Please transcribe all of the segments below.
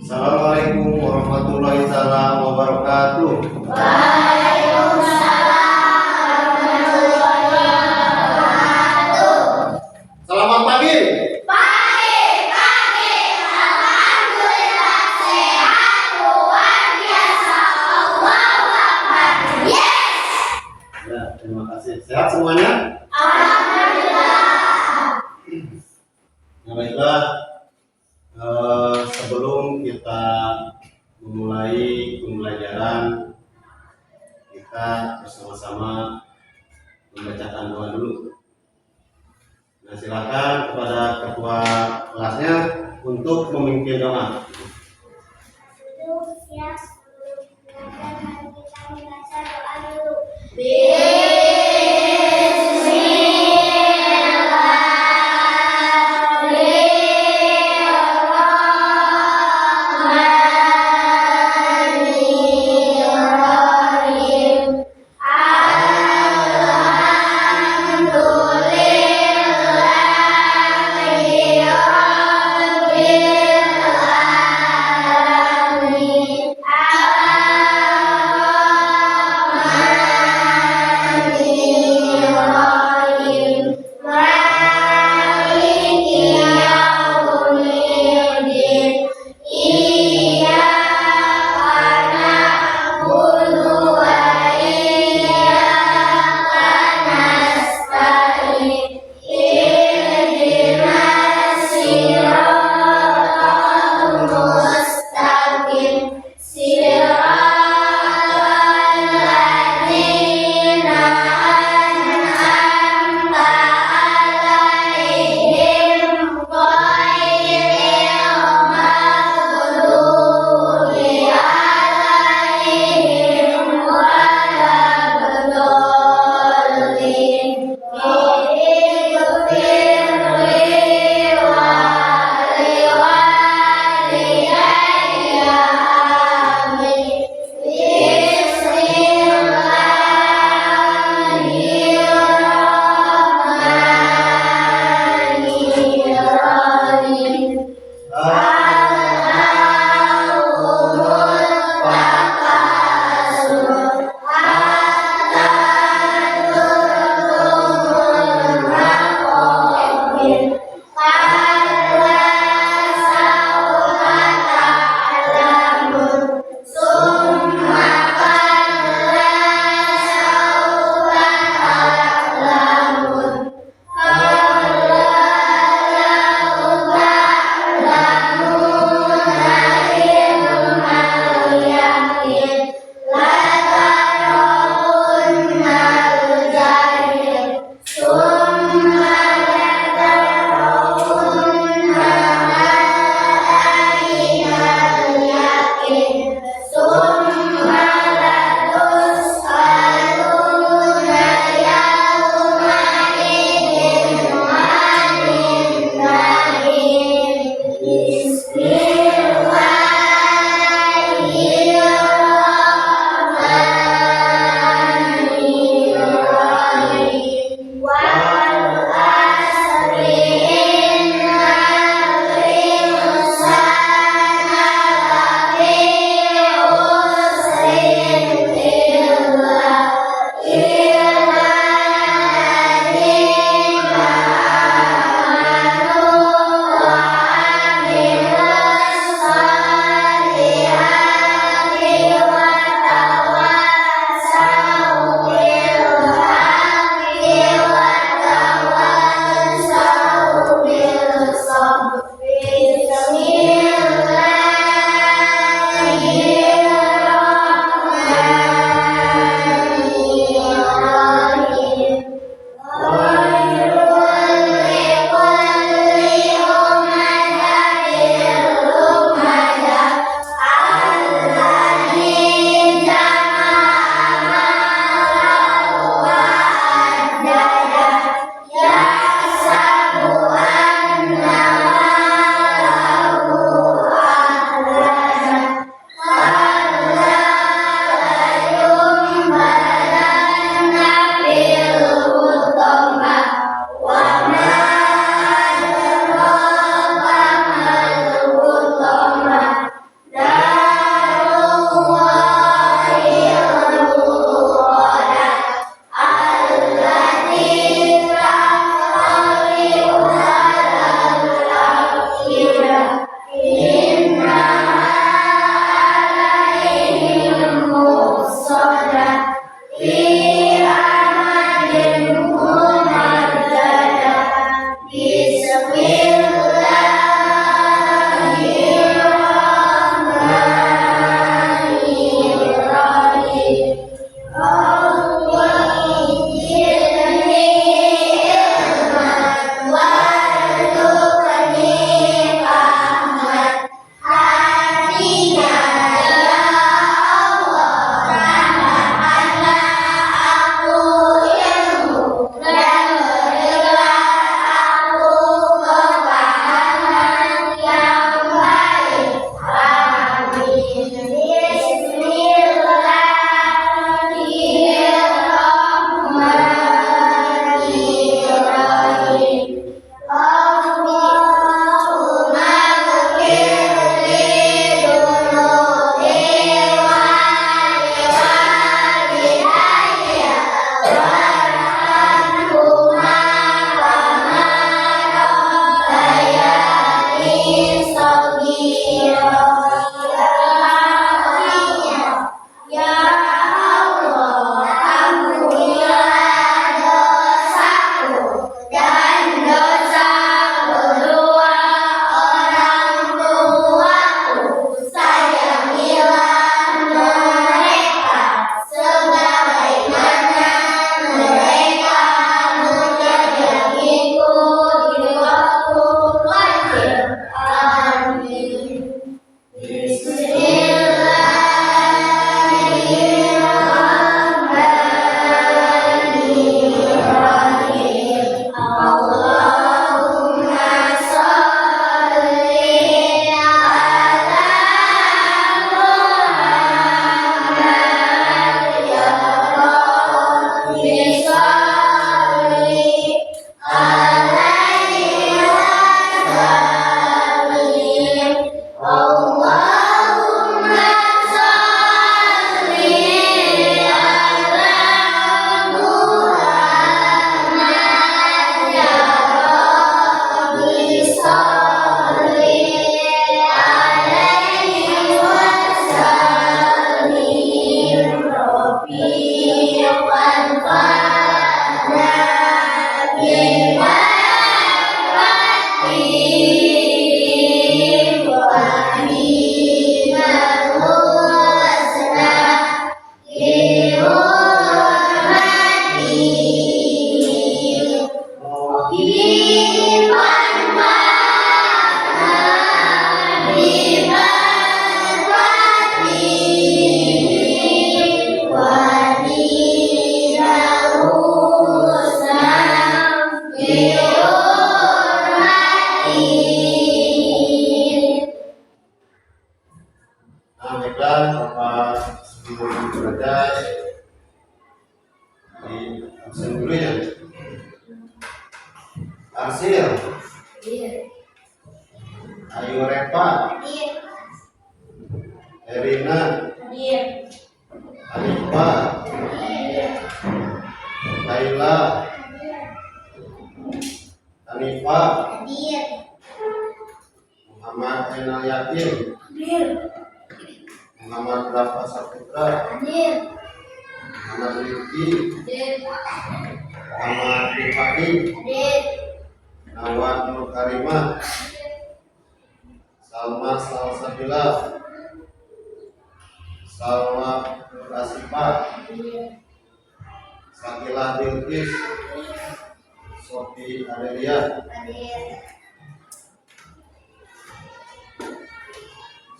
Assalamualaikum warahmatullahi wabarakatuh. Waalaikumsalam warahmatullahi wabarakatuh. Selamat pagi. Pagi. Alhamdulillah sehat luar biasa. Allahu Akbar. Yes. Ya, terima kasih. Sehat semuanya? Alhamdulillah. Nah, baiklah. Sebelum kita memulai pembelajaran, kita bersama-sama membacakan doa dulu. Nah, silakan kepada ketua kelasnya untuk memimpin doa. Siap sebelum belajar, mari kita membaca doa dulu.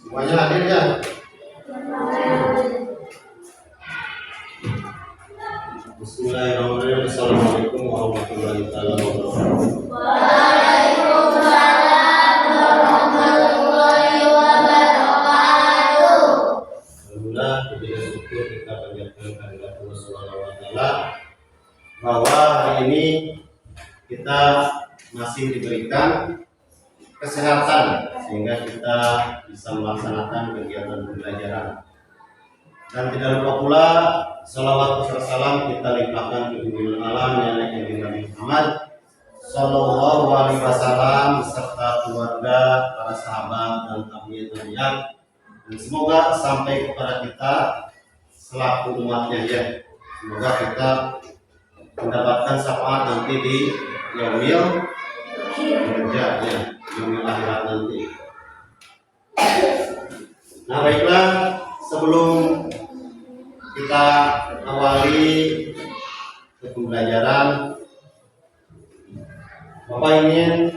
Semuanya hadir ya? Bismillahirrahmanirrahim. Assalamualaikum warahmatullahi wabarakatuh. Waalaikumsalam warahmatullahi wabarakatuh. Alhamdulillah, puji dan syukur kita panjatkan kehadirat Allah Subhanahu wa taala bahwa hari ini kita masih diberikan kesehatan sehingga kita bisa melaksanakan kegiatan pembelajaran. Dan tidak lupa pula salawat dan salam kita limpahkan ke junjungan alam yang Nabi Muhammad Sallallahu Alaihi Wasallam beserta keluarga, para sahabat dan tabi'in. Dan semoga sampai kepada kita selaku umatnya ya. Semoga kita mendapatkan syafaat nanti di yaumil bekerja ya, dunia akhirat nanti. Nah baiklah, sebelum kita awali ke pembelajaran, Bapak ingin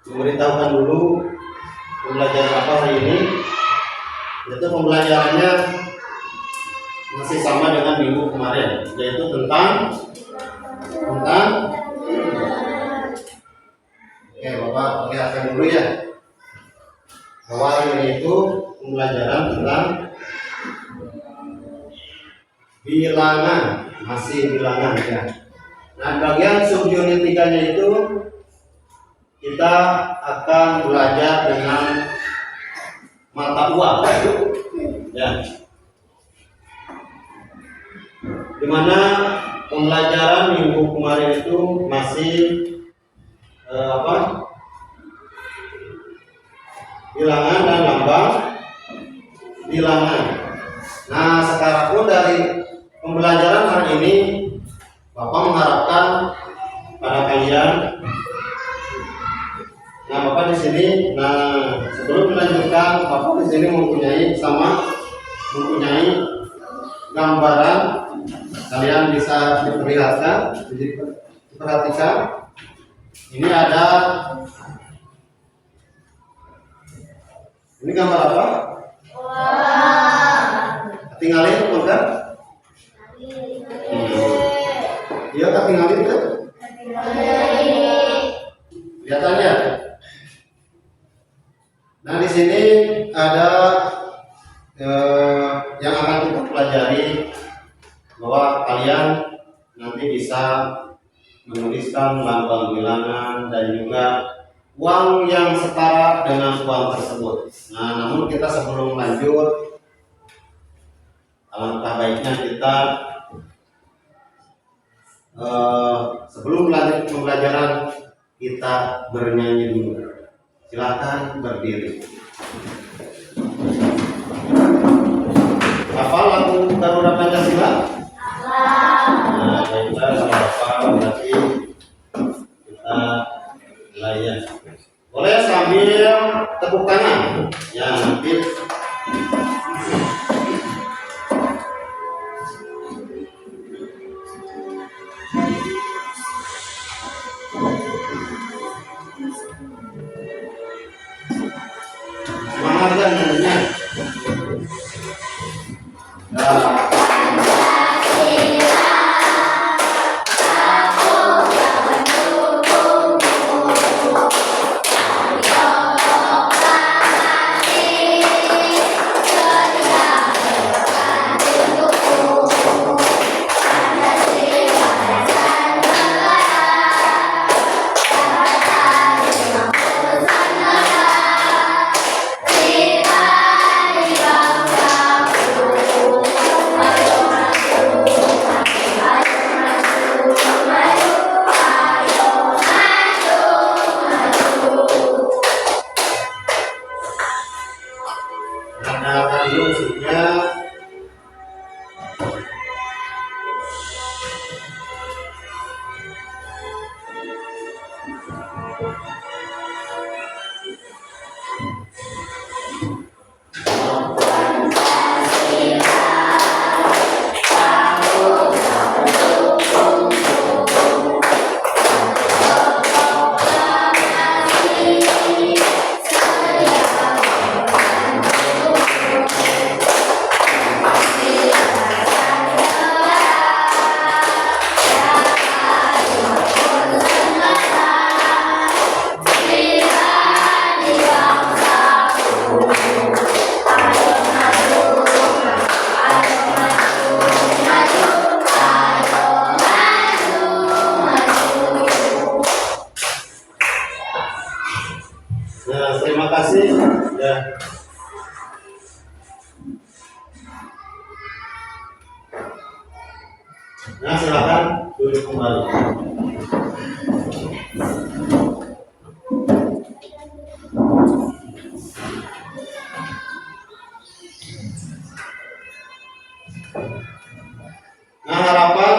memberitahukan dulu pembelajaran apa hari ini. Yaitu pembelajarannya masih sama dengan minggu kemarin, yaitu tentang oke, Bapak perlihatkan dulu ya, bahwa hari ini itu pembelajaran tentang bilangan, masih bilangan ya. Nah, bagian subunit 3-nya itu kita akan belajar dengan mata uang ya. Dimana pembelajaran minggu kemarin itu masih bilangan dan lambang bilangan. Nah, sekarang pun dari pembelajaran hari ini Bapak mengharapkan pada kalian. Nah, Bapak di sini, sebelum dilanjutkan, Bapak di sini mempunyai gambaran. Kalian bisa diperlihatkan, diperhatikan. Ini ada, ini gambar apa? Tinggalin, bukan? Iya, tinggalin kan? Kelihatannya. Nah, di sini ada yang akan kita pelajari, bahwa kalian nanti bisa menuliskan lambang bilangan dan juga uang yang setara dengan uang tersebut. Nah, namun kita sebelum lanjut, alangkah baiknya kita sebelum lanjut pembelajaran kita bernyanyi dulu. Silakan berdiri. Apa lagu Garuda Pancasila? Nah, baiklah, kalau Bapak berarti kita layan. Boleh sambil tepuk tangan. Ya, nanti. Semangat kan nyanyinya? Nah. Terima kasih ya. Nah, silakan duduk kembali. Nah, harapan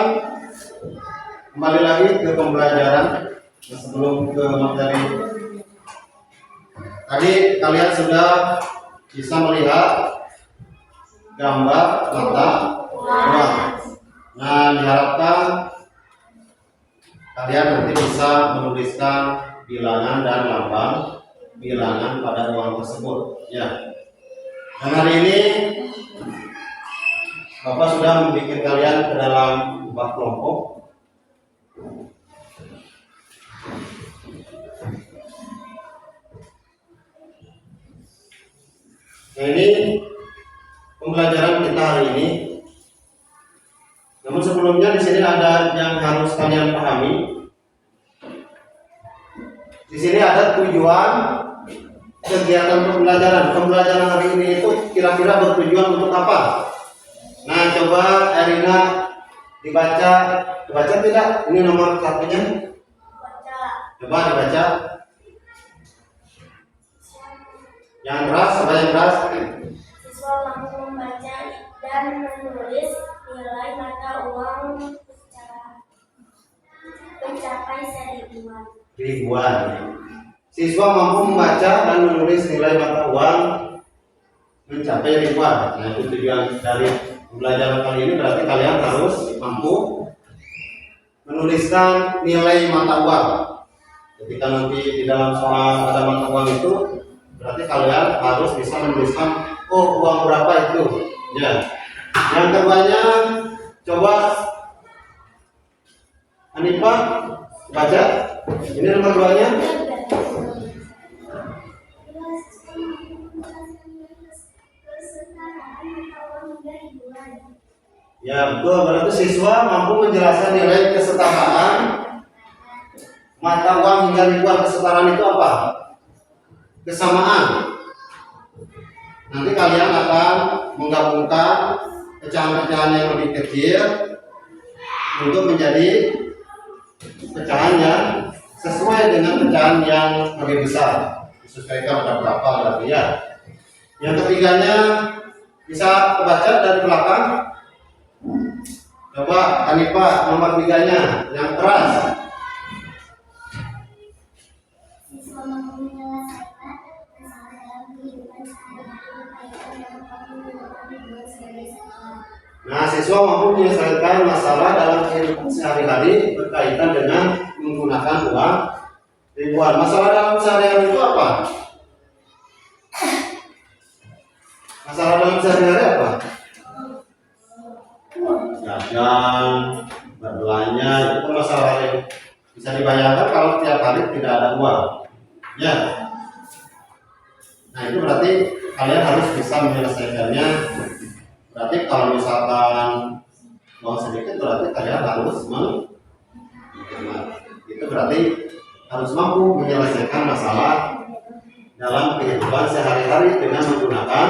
kembali lagi ke pembelajaran sebelum ke materi. Tadi kalian sudah bisa melihat gambar mata uang. Nah, diharapkan kalian nanti bisa menuliskan bilangan dan lambang bilangan pada uang tersebut. Ya. Dan hari ini Bapak sudah membuat kalian ke dalam 4 kelompok. Nah, ini pembelajaran kita hari ini. Namun sebelumnya di sini ada yang harus kalian pahami. Di sini ada tujuan kegiatan pembelajaran. Pembelajaran hari ini itu kira-kira bertujuan untuk apa? Nah, coba Erina dibaca tidak? Ini nomor satunya. Coba dibaca. Yang keras, apa yang keras? Siswa mampu membaca dan menulis nilai mata uang mencapai ribuan. Siswa mampu membaca dan menulis nilai mata uang mencapai ribuan. Nah, itu tujuan dari pembelajaran kali ini. Berarti kalian harus mampu menuliskan nilai mata uang. Ketika nanti di dalam soal ada mata uang itu, berarti kalian harus bisa menuliskan, oh, uang berapa itu. Ya. Yang keduanya, coba Hanifah baca. Ini nomor 2-nya. Ya, betul. Berarti siswa mampu menjelaskan nilai kesetaraan mata uang hingga ribuan. Kesetaraan itu apa? Kesamaan. Nanti kalian akan menggabungkan pecahan-pecahan yang lebih kecil untuk menjadi pecahan yang sesuai dengan pecahan yang lebih besar. Disesuaikan pada berapa berarti ya. Yang ketiganya bisa kebaca dari belakang. Coba Hanifah nomor 3-nya yang keras. Siswa mampu menyelesaikan masalah dalam kehidupan sehari-hari Nah, siswa mampu menyelesaikan masalah dalam kehidupan sehari-hari berkaitan dengan menggunakan uang ribuan. Masalah dalam sehari-hari itu apa? Masalah dalam sehari-hari apa? Dagang, berbelanja, itu masalah yang bisa dibayangkan kalau tiap hari tidak ada uang. Ya. Nah, itu berarti kalian harus bisa menyelesaikannya. Berarti kalau misalkan uang sedikit, berarti kalian harus itu berarti harus mampu menyelesaikan masalah dalam kehidupan sehari-hari dengan menggunakan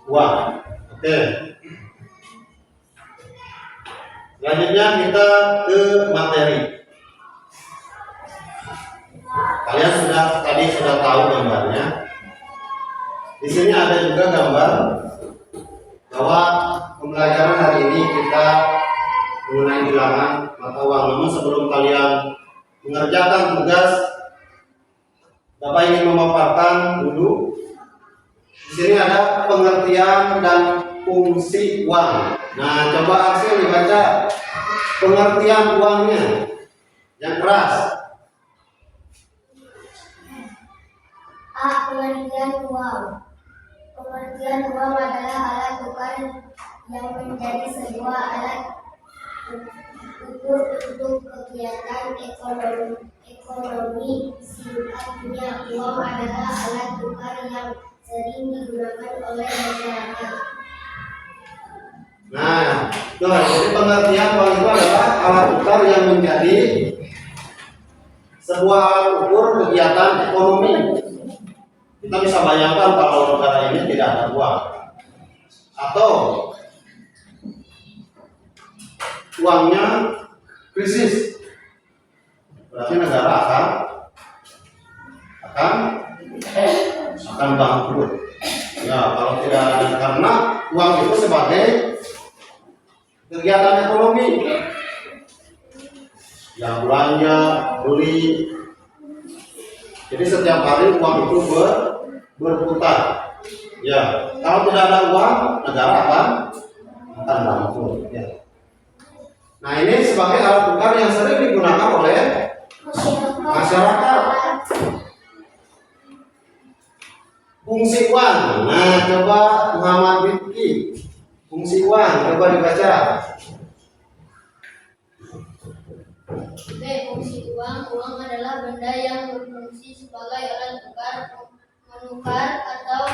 uang. Oke. Selanjutnya kita ke materi. Kalian tadi sudah tahu gambarnya. Di sini ada juga gambar bahwa pembelajaran hari ini kita mengenai bilangan mata uang. Namun sebelum kalian mengerjakan tugas, Bapak ingin memaparkan dulu. Di sini ada pengertian dan fungsi uang. Nah, coba Aksil dibaca pengertian uangnya yang keras. A. Pengertian uang. Pengertian uang adalah alat tukar yang menjadi sebuah alat ukur untuk kegiatan ekonomi. Singkatnya, uang adalah alat tukar yang sering digunakan oleh masyarakat. Nah, jadi pengertian uang itu adalah alat tukar yang menjadi sebuah alat ukur kegiatan ekonomi. Kita bisa bayangkan kalau negara ini tidak ada uang, atau uangnya krisis, berarti negara akan bangkrut. Ya, kalau tidak ada, karena uang itu sebagai kegiatan ekonomi. Ya, ya belanja, beli. Jadi setiap hari uang itu berputar. Ya, kalau tidak ada uang, negara akan bangkrut. Ya. Nah, ini sebagai alat tukar yang sering digunakan oleh masyarakat. Fungsi uang. Nah, coba Muhammad Rifki. Fungsi uang, coba dibaca. B. Fungsi uang. Uang adalah benda yang berfungsi sebagai alat tukar, menukar atau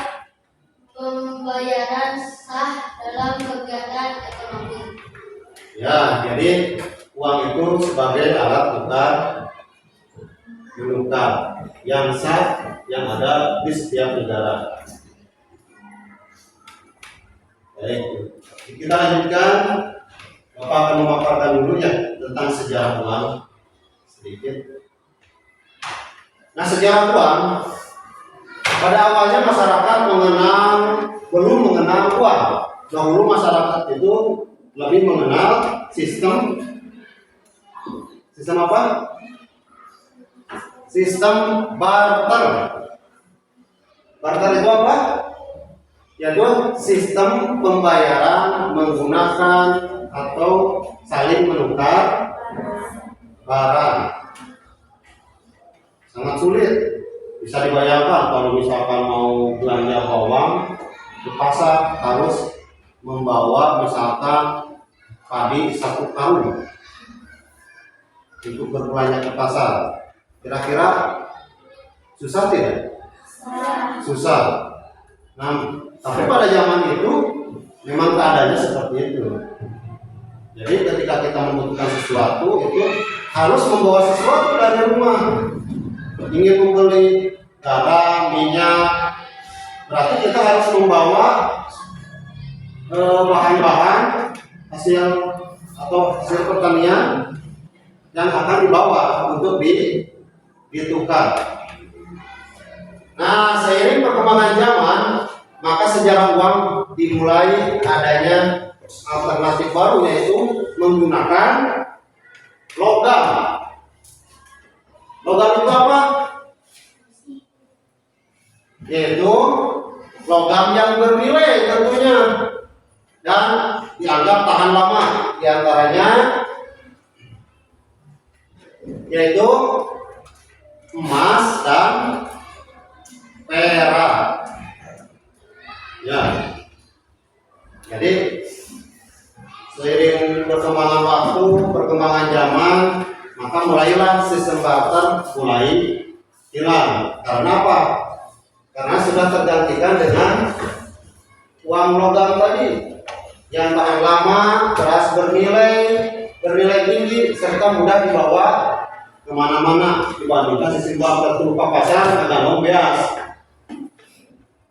pembayaran sah dalam kegiatan ekonomi. Ya, jadi uang itu sebagai alat tukar menukar yang sah yang ada di setiap negara. Baik, kita lanjutkan. Bapak akan memaparkan dulu ya tentang sejarah uang sedikit. Nah, sejarah uang pada awalnya masyarakat belum mengenal uang. Dahulu masyarakat itu lebih mengenal sistem apa? Sistem barter. Barter itu apa? Yaitu sistem pembayaran menggunakan atau saling menukar barang. Sangat sulit. Bisa dibayangkan kalau misalkan mau belanja bawang ke pasar harus membawa misalkan padi 1 tahun untuk berbelanja ke pasar. Kira-kira susah tidak? Susah. Nah, tapi pada zaman itu memang keadaannya seperti itu. Jadi ketika kita membutuhkan sesuatu itu harus membawa sesuatu dari rumah. Ingin membeli garam, minyak, berarti kita harus membawa bahan-bahan hasil pertanian yang akan dibawa untuk ditukar. Nah, seiring perkembangan zaman, maka sejarah uang dimulai adanya alternatif baru, yaitu menggunakan logam. Logam itu apa? Yaitu logam yang bernilai tentunya dan dianggap tahan lama. Di antaranya yaitu emas dan perak. Ya. Jadi seiring perkembangan waktu, perkembangan zaman, maka mulailah sistem barter mulai hilang. Karena apa? Karena sudah tergantikan dengan uang logam tadi yang tahan lama, keras bernilai tinggi, serta mudah dibawa kemana-mana dibandingkan sistem barter berupa pasar dengan beas.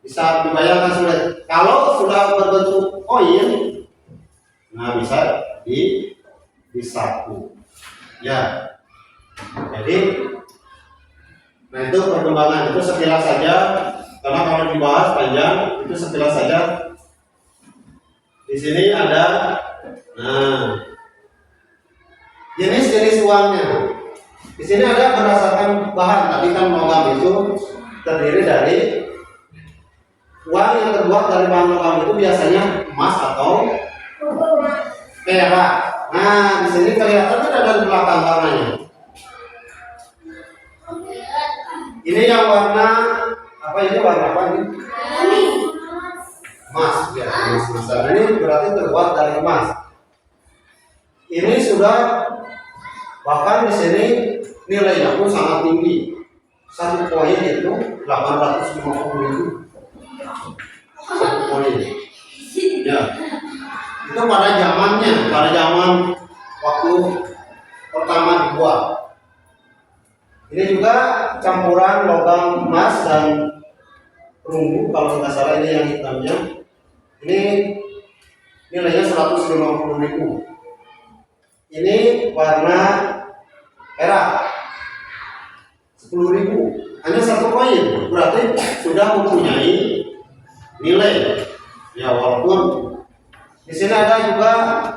Bisa dibayangkan sulit. Kalau sudah berbentuk koin, nah bisa disaku. Ya. Jadi, nah itu perkembangan itu sekilas saja. Karena kalau dibahas panjang itu sekilas saja. Di sini ada, nah, jenis-jenis uangnya. Di sini ada berdasarkan bahan. Tadi kan logam itu terdiri dari uang yang terbuat dari bahan logam itu biasanya emas atau perak. Nah, di sini kelihatan ada dari belakang warnanya. Ini yang warna apa ini? Warna apa ini? Emas. Ya, emas. Ini berarti terbuat dari emas. Ini sudah bahkan di sini nilainya pun sangat tinggi. 1 koin itu 850.000. 1 koin. Ya. Itu pada zaman waktu pertama dibuat. Ini juga campuran logam emas dan perunggu, kalau nggak salah ini yang hitamnya. Ini nilainya 150.000. Ini warna perak 10.000. Hanya 1 koin, berarti sudah mempunyai nilai. Ya, walaupun di sini ada juga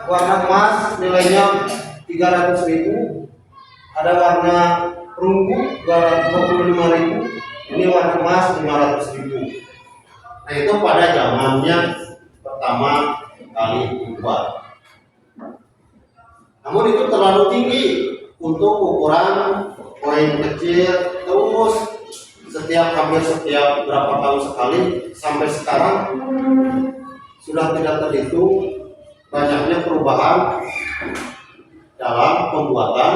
warna emas nilainya 300.000. ada warna perunggu 25.000, ini warna emas 500.000. Nah itu pada zamannya pertama kali dibuat. Namun itu terlalu tinggi untuk ukuran koin kecil, terus hampir setiap berapa tahun sekali sampai sekarang sudah tidak terhitung banyaknya perubahan dalam pembuatan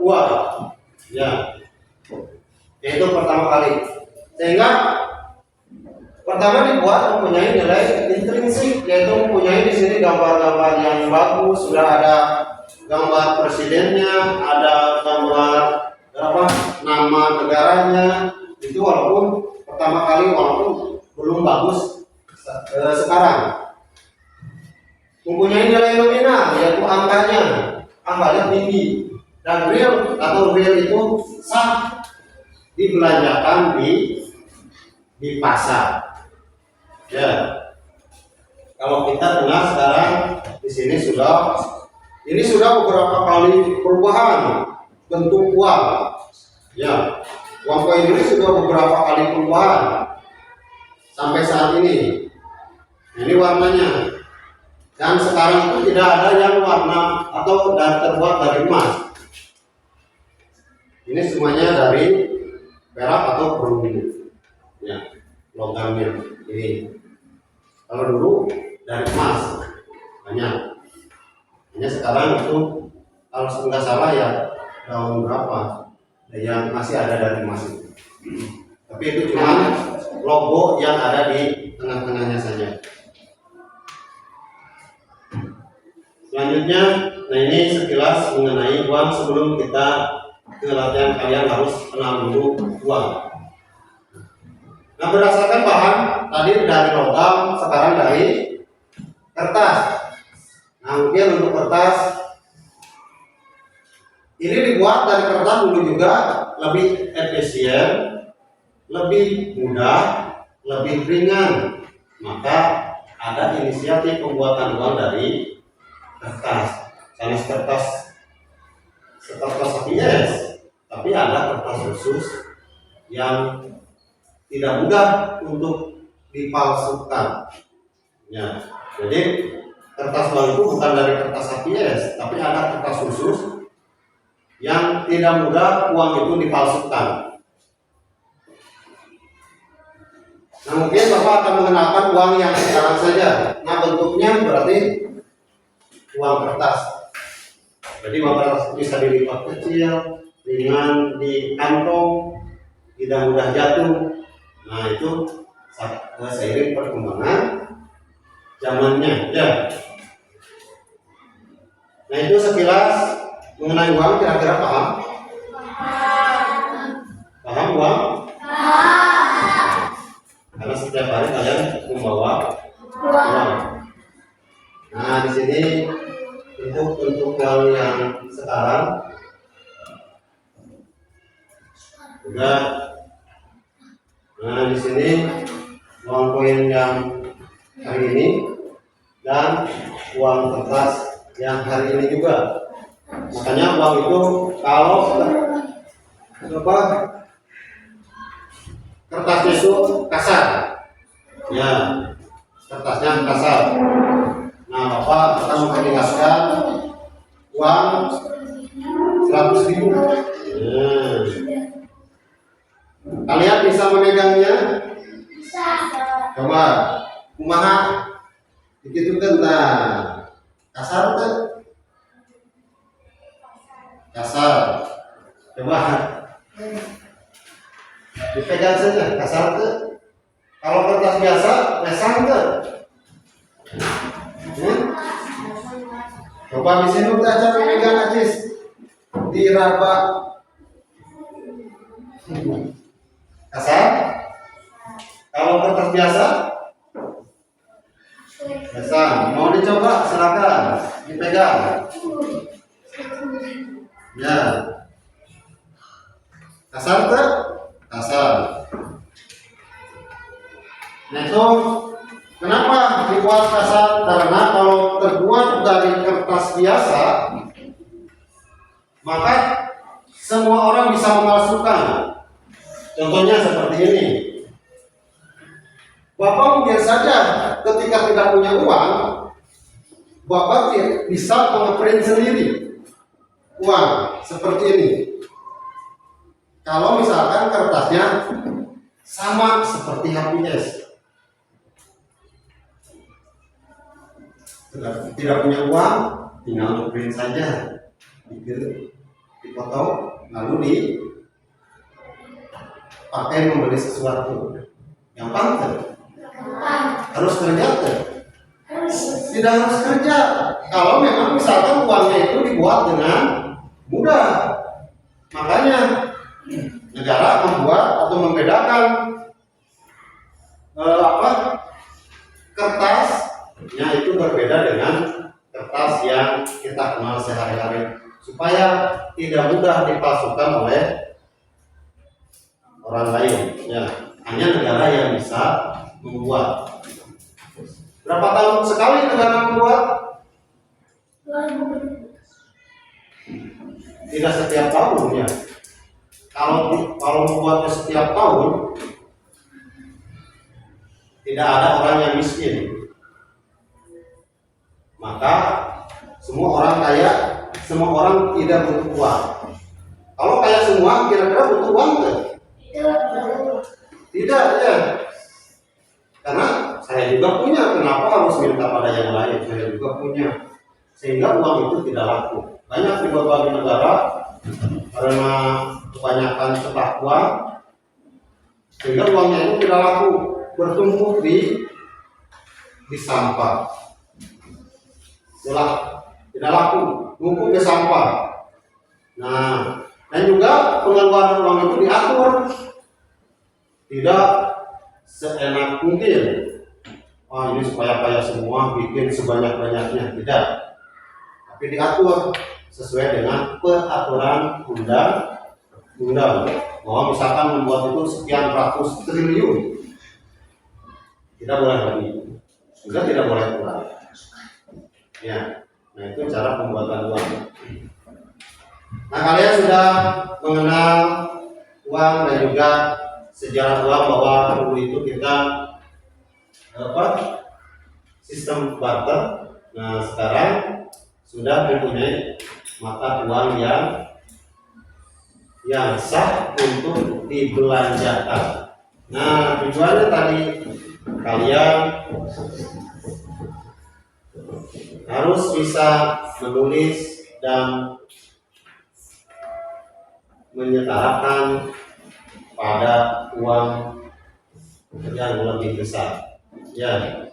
uang, ya, yaitu pertama kali. Sehingga pertama dibuat mempunyai nilai intrinsik, yaitu mempunyai di sini gambar-gambar yang bagus, sudah ada gambar presidennya, ada gambar nama negaranya. Itu walaupun pertama kali, walaupun belum bagus sekarang. Mempunyai nilai nominal, yaitu angkanya tinggi, dan real atau real itu sah dibelanjakan di pasar. Ya, kalau kita dengar sekarang di sini sudah beberapa kali perubahan bentuk uang. Ya, uang koin ini sudah beberapa kali perubahan sampai saat ini. Ini warnanya. Dan sekarang itu tidak ada yang warna atau terbuat dari emas. Ini semuanya dari perak atau perunggu. Ya, logamnya ini. Kalau dulu dari emas banyak. Hanya sekarang itu kalau nggak salah ya tahun berapa yang masih ada dari emas itu. Tapi itu cuma logo yang ada di tengah-tengahnya saja. Selanjutnya, nah ini sekilas mengenai uang. Sebelum kita ke latihan, kalian harus kenal dulu uang. Nah, berdasarkan bahan tadi dari logam, sekarang dari kertas. Nah, mungkin untuk kertas ini dibuat dari kertas dulu juga lebih efisien, lebih mudah, lebih ringan. Maka ada inisiatif pembuatan uang dari kertas. Karena kertas APS, tapi ada kertas khusus yang tidak mudah untuk dipalsukan. Ya, jadi kertas uang itu bukan dari kertas APS, tapi ada kertas khusus yang tidak mudah uang itu dipalsukan. Nah, mungkin Bapak akan mengenalkan uang yang sekarang saja. Nah, bentuknya berarti uang kertas. Jadi uang kertas bisa dilipat kecil, ringan di kantong, tidak mudah jatuh. Nah, itu seiring perkembangan zamannya, ya. Nah, itu sekilas mengenai uang. Kira-kira paham? Paham uang? Karena setiap hari kalian membawa uang. Nah, di sini untuk yang sekarang juga. Nah, di sini uang koin yang hari ini dan uang kertas yang hari ini juga. Makanya uang itu kalau kertasnya itu kasar, ya, kertasnya kasar. Nah, Bapak akan memperlihatkan uang 100.000. Kalian bisa memegangnya? Bisa. Coba, kumaha? Begitu kan? Nah, kasar tuh. Kasar. Coba. Dipegang saja, kasar tuh. Kalau kertas biasa, mesang tuh. Coba di sini udah cara memegang acis. Diraba. Kasar. Kalau kertas biasa, mau dicoba silakan dipegang. Ya. Kasar tuh? Kasar. Nah, itu kenapa dibuat kasar? Karena kalau terbuat dari kertas biasa, maka lakukan. Contohnya seperti ini. Bapak mungkin saja ketika tidak punya uang, Bapak bisa mengeprint sendiri uang seperti ini. Kalau misalkan kertasnya sama seperti HPS, tidak punya uang, tinggal ngeprint saja, dipoto, lalu dipakai membeli sesuatu. Gampang kan? Harus kerja kan? Tidak harus kerja. Kalau memang misalkan uangnya itu dibuat dengan mudah, makanya negara membuat atau membedakan kertasnya itu berbeda dengan kertas yang kita kenal sehari-hari, supaya tidak mudah dipalsukan oleh orang lain. Ya, hanya negara yang bisa membuat. Berapa tahun sekali negara membuat? Tidak setiap tahun ya. Kalau membuatnya setiap tahun, tidak ada orang yang miskin. Maka semua orang kaya, semua orang tidak butuh uang. Kalau kaya semua, kira-kira butuh uang kan? Tidak ya. Karena saya juga punya, kenapa harus minta pada yang lain? Saya juga punya, sehingga uang itu tidak laku. Banyak di berbagai negara karena kebanyakan cetak uang, sehingga uangnya itu tidak laku, bertumpuk di sampah. Tidak laku, numpuk di sampah. Nah, dan juga pengeluaran uang itu diatur, tidak seenak mungkin. Wah, ini supaya kaya semua, bikin sebanyak-banyaknya. Tidak, tapi diatur sesuai dengan peraturan undang-undang, bahwa misalkan membuat itu sekian ratus triliun, tidak boleh lebih, juga tidak boleh kurang. Ya, nah itu cara pembuatan uang. Nah, kalian sudah mengenal uang dan juga sejarah uang, bahwa dulu itu kita sistem barter. Nah, sekarang sudah mempunyai mata uang yang sah untuk dibelanjakan. Nah, tujuannya tadi kalian harus bisa menulis dan menyetarakan pada uang yang lebih besar. Ya,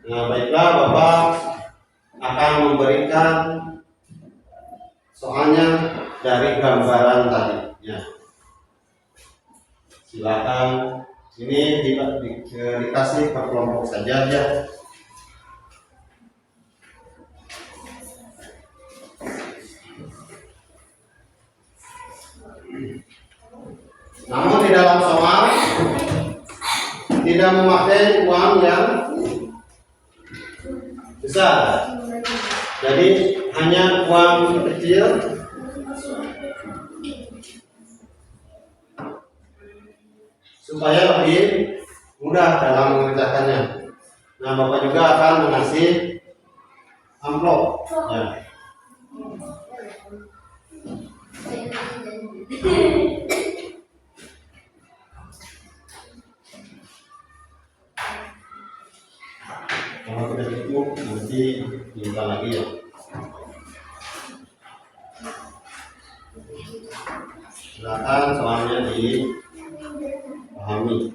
nah baiklah, Bapak akan memberikan soalnya dari gambaran tadi. Ya, silakan. Ini dikasih ke kelompok saja ya. Namun di dalam soal tidak memakai uang yang besar, jadi hanya uang kecil supaya lebih mudah dalam mengerjakannya. Nah, Bapak juga akan mengasih amplop ya. Kalau tidak cukup nanti minta lagi ya. Silakan soalnya dipahami.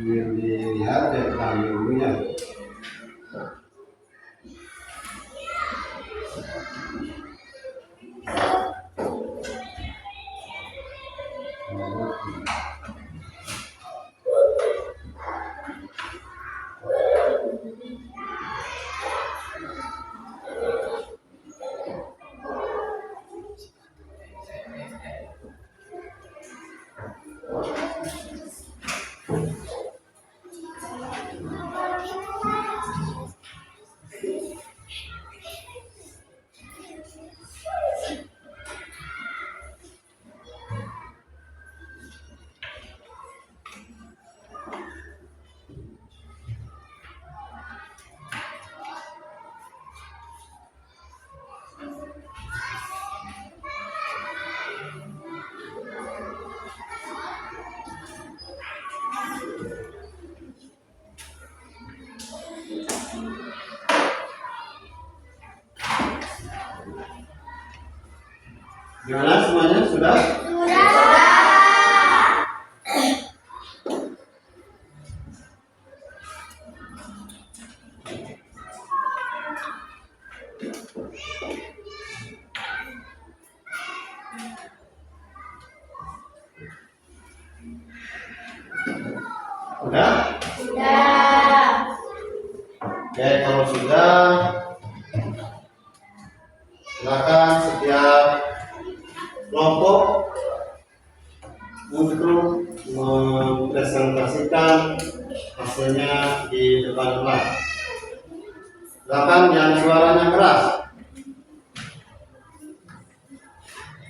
Dilihat ya kambingnya. Gimana semuanya sudah? Sudah? Ya, kalau sudah, silakan setiap kelompok untuk mempresentasikan hasilnya di depan kelas. Silakan yang suaranya keras.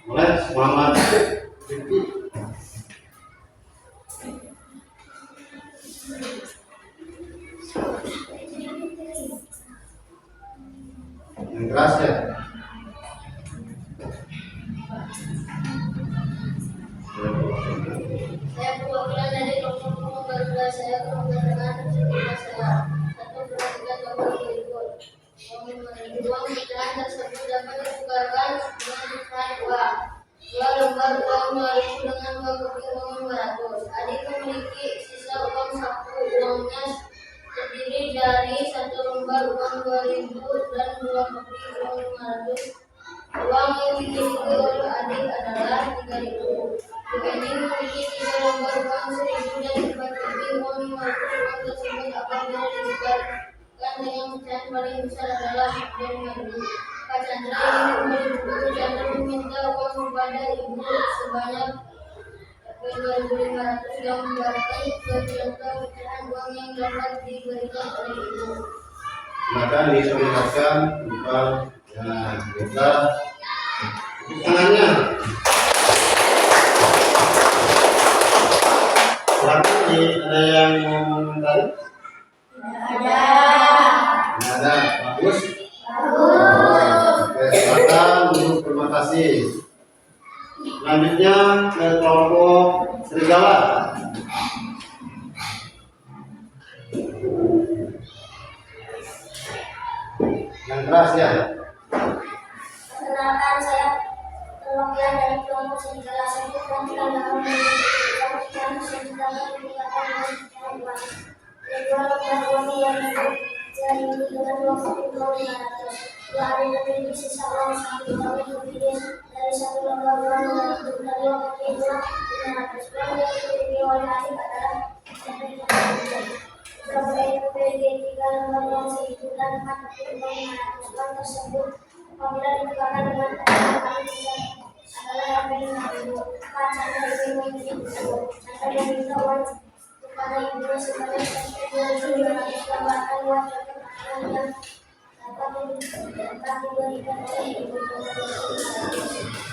Mulai, Muhammad Rifki. Yang keras ya. Saya perwakilan dari kelompok pembaca. Saya menggunakan cerita saya atau perhatikan gambar berikut. Uang pecahan tersebut dapat ditukarkan dengan ukuran uang. 2 lembar uang 2.000 dengan 2 kopi uang 500. Adik memiliki sisa uang saku. Uangnya terdiri dari 1 lembar uang 2.000 dan 2 kopi uang 500. Uang yang dimiliki oleh adik adalah 3.000. Ini memiliki 3 lembar uang 1.000 dan 4 kopi uang 500. Uang tersebut apabila ditukarkan dengan pecahan paling besar adalah 5.000. Pak Chandra ingin membeli buku. Chandra meminta uang kepada ibu sebanyak 2.500 yang menggambarkan contoh pecahan uang yang dapat diberikan oleh ibu. Silakan diperlihatkan depan. Ya, kita tangannya. Silakan ada yang mau komentari? Ada. Bagus. Oke, silakan untuk terima kasih. Selanjutnya ke kelompok serigala. Yang keras ya. Perkenalkan, saya perwakilan dari kelompok serigala. Saya perwakilan dalam mengucapkan serigala meninggalkan dengan uang. Kedua lembar uang yang dimiliki dengan 2 kopi uang 500. Dua hari memiliki sisa uang 1. Kami terdiri dari 1 lembar uang 200 dan 2 kopi uang 500. Uang yang dimiliki oleh adik adalah 3.000. Berapa yang memiliki 3 lembar uang 1.000 dan 4 kopi uang 500. Uang tersebut apabila ditukarkan dengan pecahan paling besar adalah yang beri 5.000. Pak Chandra ingin membeli buku. Chandra meminta uang kepada ibunya sebanyak 2.500. Tambahkan uang yang dapat diberikan oleh ibu.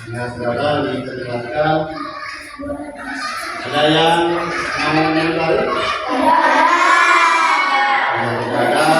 Ya, silakan diperlihatkan. Ada yang mau komentari? Ada.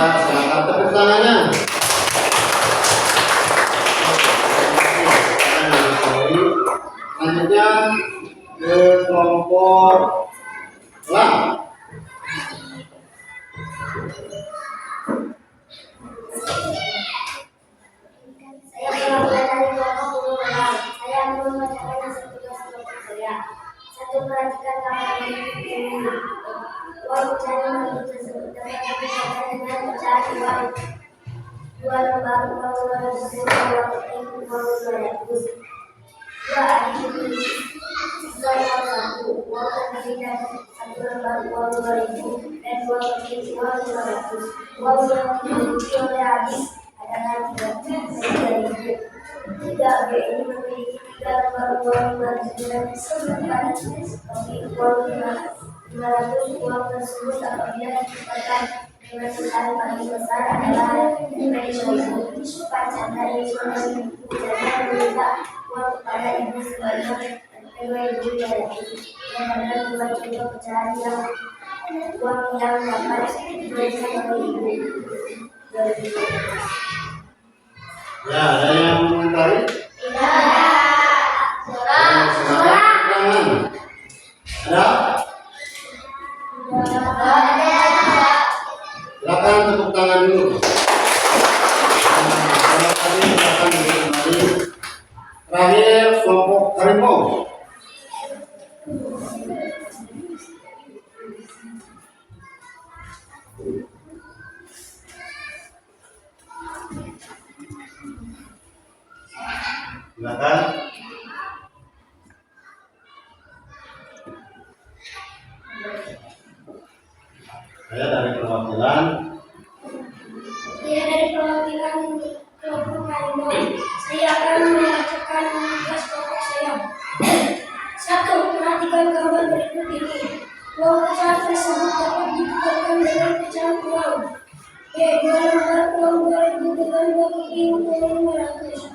pecahan uang tersebut dapat dipisahkan dengan pecahan uang 2 lembar uang 200 uang 200. 2 adiknya 3 uang 1 uang terdiri dari 1 lembar uang 2000 dan 2 kecil uang 500. Uang yang dimiliki oleh adik adalah 3.000. 3B ini memiliki 3 lembar uang 500 dan 9 kopi uang 500. Uang tersebut apabila ditukarkan dengan nilai paling besar adalah 5.000. Pak Chandra meminta uang kepada ibu sebanyak 2.300 dan ada 2 juta pecahan uang yang dapat diberikan oleh ibu. Ya, ada yang mengomentari? Ada? Silakan tepuk tangan dulu. Terakhir kelompok harimau. Silakan. Saya dari perwakilan kelompok harimau. Saya akan membacakan tugas kelompok saya. 1. Perhatikan gambar berikut ini. Uang pecahan tersebut dapat ditukarkan dengan pecahan uang. 2 lembar uang 2000 dengan 2 kopi uang 500.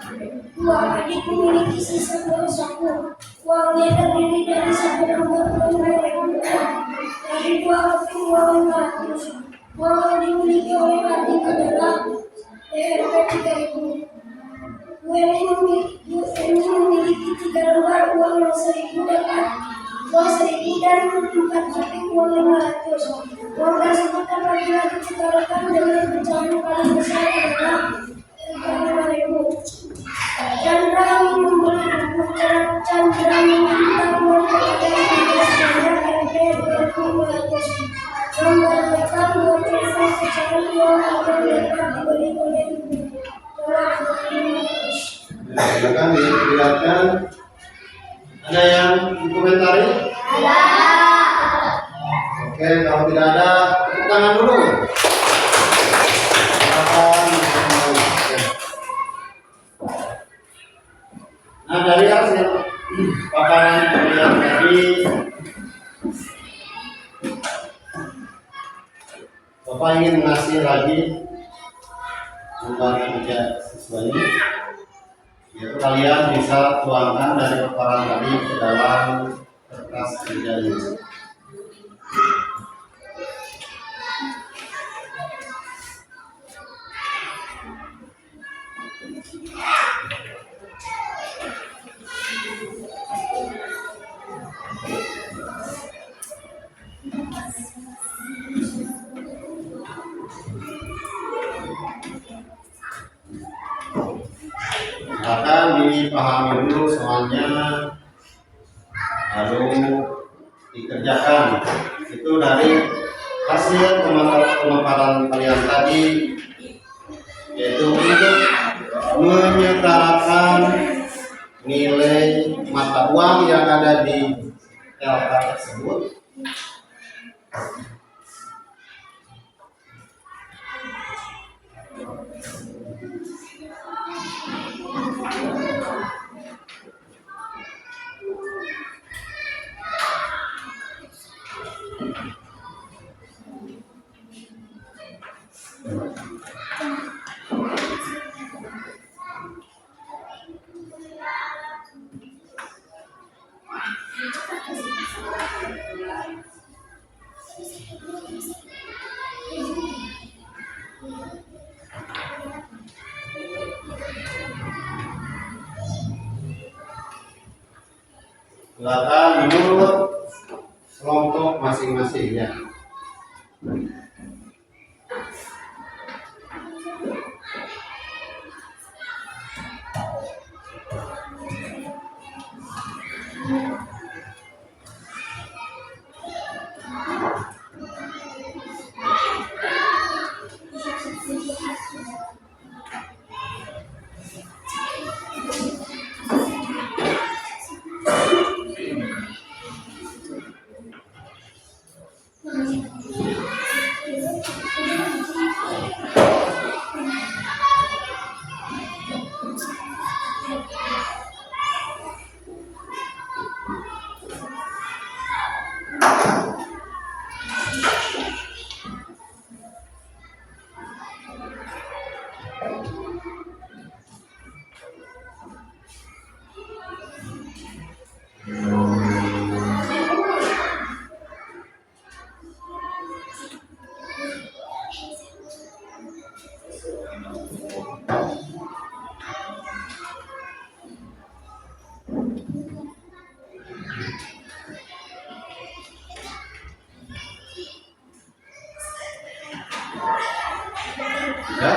2. Adik memiliki sisa uang 1. Uangnya terdiri dari 1 lembar uang 2000 dari 2 kopi uang 500. Uang yang dimiliki oleh adik adalah Rp 3.000. ini memiliki 3 lembar uang 1.000 dan uang 1.000 dan 4 kopi uang 500. Uang tersebut apabila ditukarkan dengan pecahan paling besar adalah 5.000. Chandra meminta uang kepada ibu sebanyak Rp 2.500. Membagikan 2 juta pecahan uang agar dapat diberi oleh ibu. silakan dilihatkan. Ada yang dikomentari? Ada. Oke, kalau tidak ada, tepuk tangan dulu. Silakan. Nah, dari hasil paparan yang tadi, Bapak ingin mengasih lagi untuk kerja siswanya, yaitu kalian bisa tuangkan dari paparan tadi ke dalam kertas kerja ini. Akan dipahami dulu soalnya, lalu dikerjakan. Itu dari hasil pemaparan kalian tadi, yaitu untuk menyetarakan nilai mata uang yang ada di LK tersebut. Silakan menurut kelompok masing-masing ya. Ya.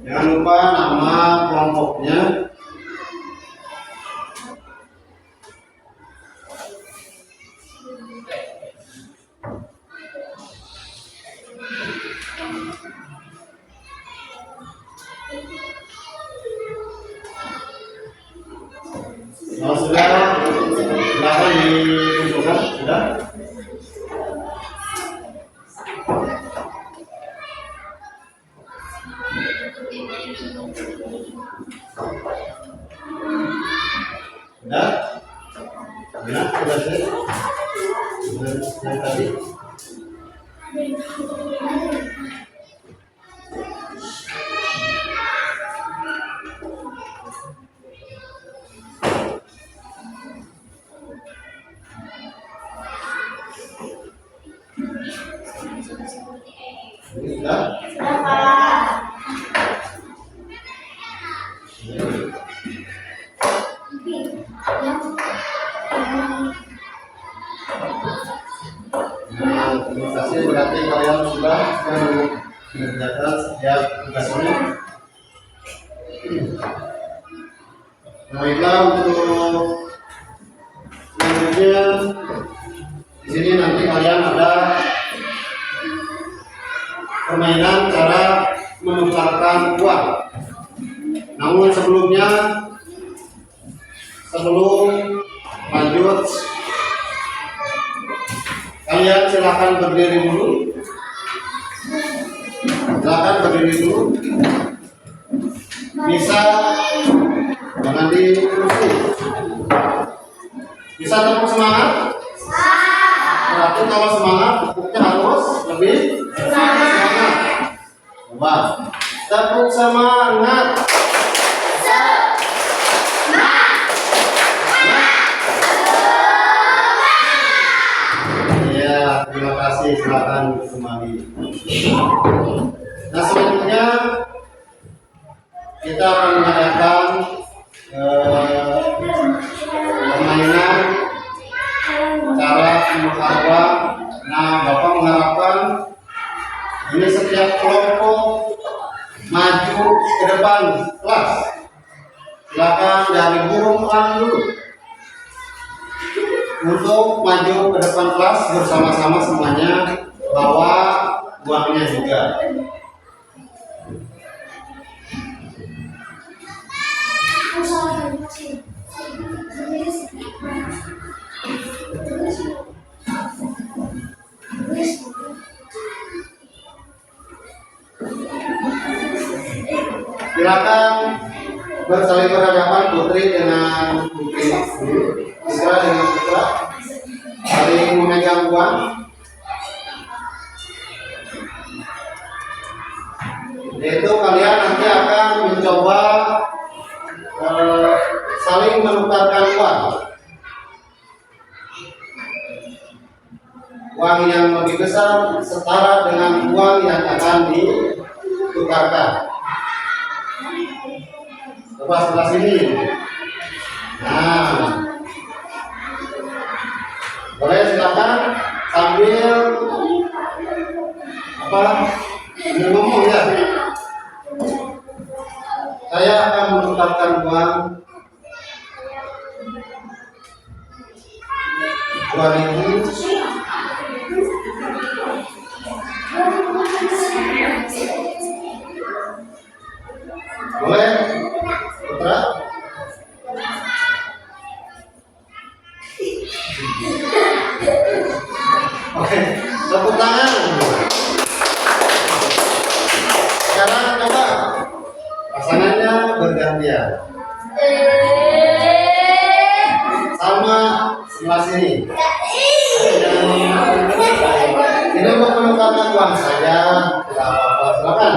Jangan lupa nama kelompoknya. Kalau sudah, silakan dikumpulkan. Sudah. Sudah? Sudah? Sudah sih? Sudah tadi? Ini sudah? Terima kasih, berarti kalian sudah mengerjakan setiap tugasnya. Baiklah, untuk selanjutnya di sini nanti kalian ada permainan cara menukarkan uang. Namun sebelum lanjut, kalian silakan berdiri dulu. Bisa jangan di kursi. Bisa tepuk semangat? Berarti kalau semangat, tepuknya harus lebih semangat. Coba tepuk semangat. Ya, terima kasih. Silakan kembali. Nah, selanjutnya kita akan mengadakan permainan cara menukar uang. Nah, Bapak mengharapkan ini setiap kelompok maju ke depan kelas. Silakan dari burung elang dulu untuk maju ke depan kelas bersama-sama semuanya, bawa uangnya juga. Silakan bersaling berhadapan putri dengan putri, putra dengan putra, saling memegang uang. Yaitu kalian nanti akan mencoba saling menukarkan uang. Uang yang lebih besar setara dengan uang yang akan ditukarkan. Coba sebelah sini. Nah, boleh silakan sambil ngomong ya. Saya akan menukarkan uang 2.000. Boleh, putra? Oke, tepuk tangan. Sekarang coba pasangannya bergantian sama sebelah sini. Ini untuk menukarkan uang saja, tidak apa-apa. Silakan.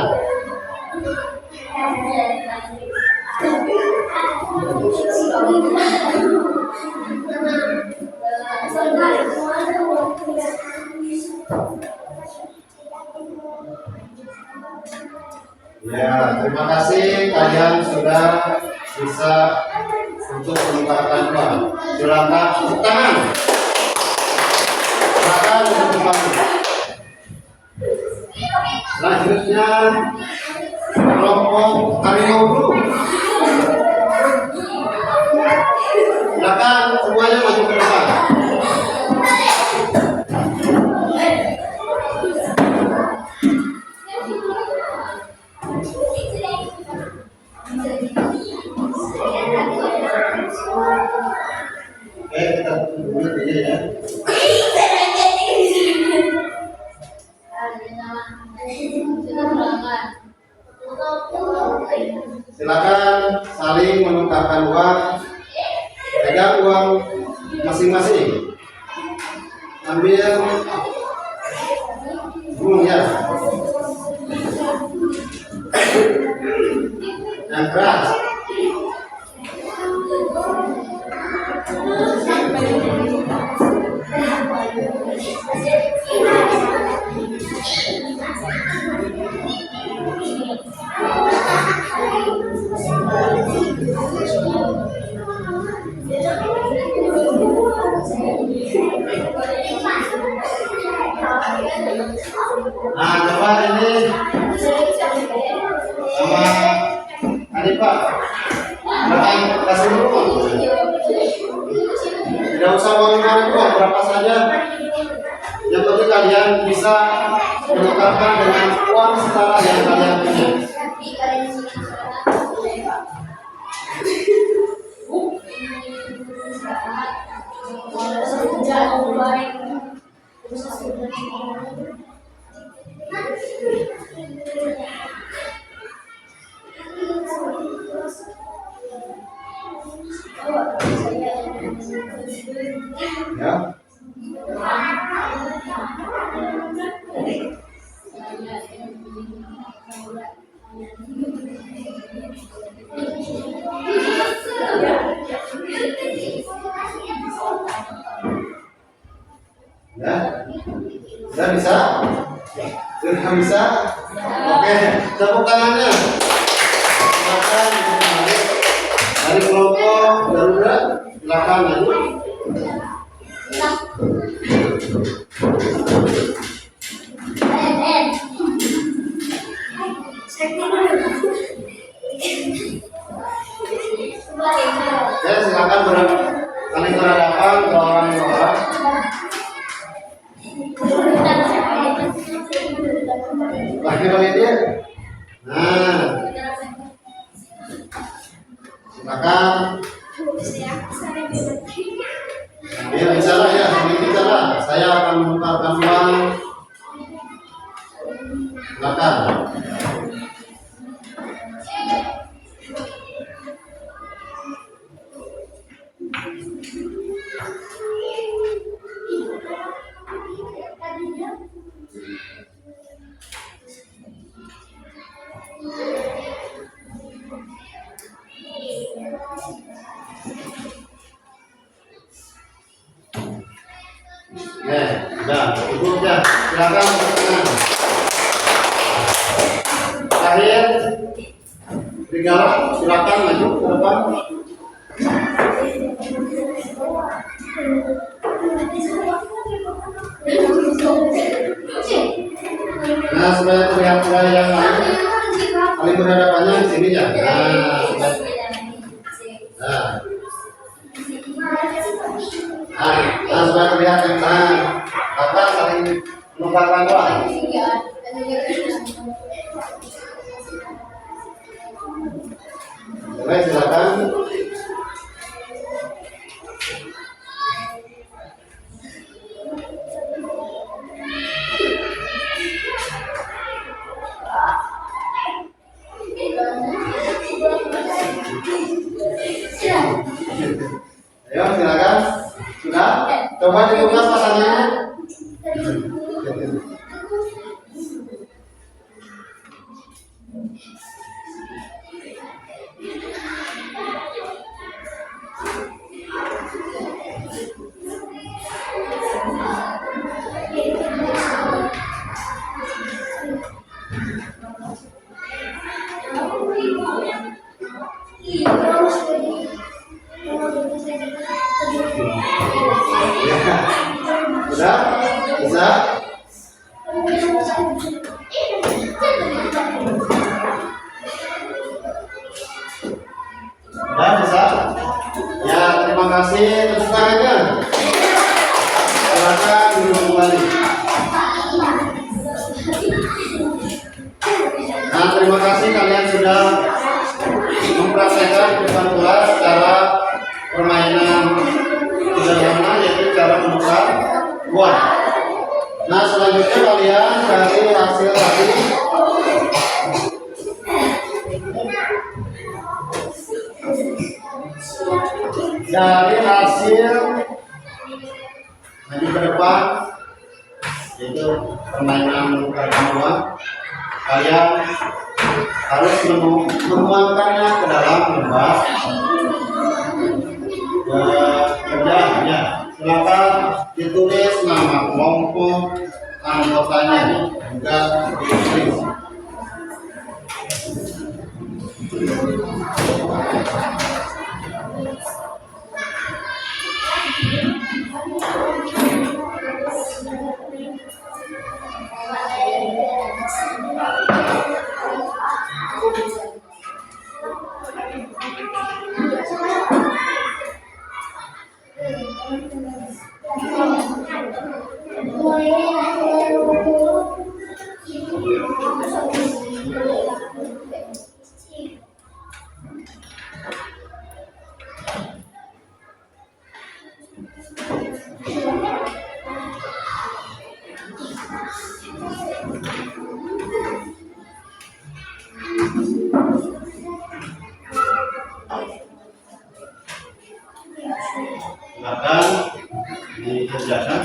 Ya, terima kasih kalian sudah bisa untuk menukarkan uang. Silakan tepuk tangan. Silakan tepuk tangan. Selanjutnya kelompok harimau dulu. Silakan semuanya maju ke depan. Oke, kita tunggu dulu ya. Silakan saling menukarkan uang. Pegang uang masing-masing. Ambil ya. Yang keras. Nah, coba ini sama ini Pak. Kasih dulu. Tidak usah uang berapa saja. Yang penting kalian bisa menukarkan dengan uang setara yang kalian punya. Ya. Ya, sudah bisa? Sudah bisa? Oke, tepuk tangannya. Silakan dari kelompok darurat, silakan maju. Ya, silakan saling berhadapan ke orang yang orang. Bagi dia. Nah, silakan. Sambil bicara ya, sambil bicara. Saya akan menukarkan uang. Silakan. Ya, sudah cukup ya. Silakan berkenan. Terakhir, Rigala, silakan maju ke depan. Nah, supaya terlihat yang lain, paling berhadapannya di sini ya. Nah, supaya terlihat yang lain, maka saling menukarkan uang. Baik, silakan. silakan. Sudah? Coba dibuka pasangannya. Sudah? Bisa? Sudah bisa? Ya, terima kasih. Tepuk tangannya. Silakan duduk kembali. Nah, terima kasih kalian sudah mempraktekkan di depan kelas cara permainan sederhana, yaitu cara menukar uang. Nah, selanjutnya kalian cari hasil tadi. Dari hasil nanti ke depan, yaitu permainan menukar uang, kalian harus menuangkannya ke dalam lembar kerjanya. Silakan ditulis nama kelompok anggotanya juga ditulis. Silakan dikerjakan.